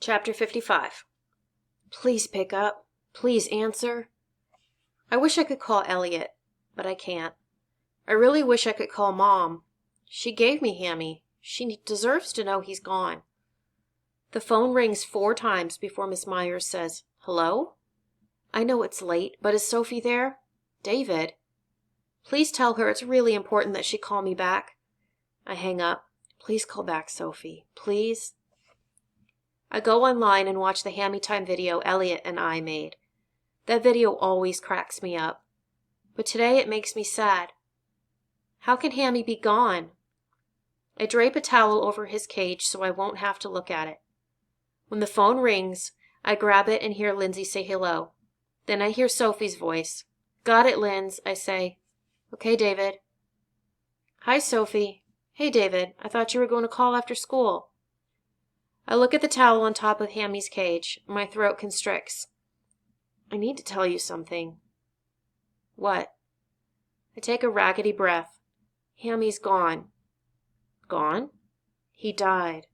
Chapter 55. Please pick up. Please answer. I wish I could call Elliot, but I can't. I really wish I could call Mom. She gave me Hammy. She deserves to know he's gone. The phone rings 4 times before Miss Myers says, "Hello?" I know it's late, but is Sophie there? David. Please tell her it's really important that she call me back. I hang up. Please call back, Sophie. Please. I go online and watch the Hammy Time video Elliot and I made. That video always cracks me up. But today it makes me sad. How can Hammy be gone? I drape a towel over his cage so I won't have to look at it. When the phone rings, I grab it and hear Lindsay say hello. Then I hear Sophie's voice. "Got it, Linz," I say. "Okay, David." "Hi, Sophie." "Hey, David, I thought you were going to call after school." I look at the towel on top of Hammy's cage. My throat constricts. "I need to tell you something." "What?" I take a raggedy breath. "Hammy's gone." "Gone?" "He died."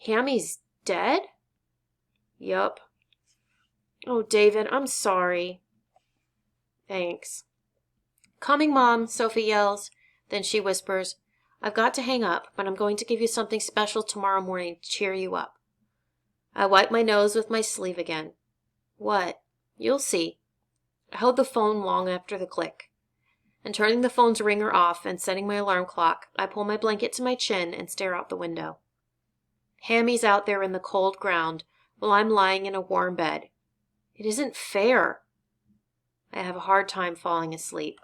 "Hammy's dead?" "Yup." "Oh, David, I'm sorry." "Thanks." "Coming, Mom," Sophie yells. Then she whispers, "I've got to hang up, but I'm going to give you something special tomorrow morning to cheer you up." I wipe my nose with my sleeve again. "What?" "You'll see." I hold the phone long after the click. And turning the phone's ringer off and setting my alarm clock, I pull my blanket to my chin and stare out the window. Hammy's out there in the cold ground while I'm lying in a warm bed. It isn't fair. I have a hard time falling asleep.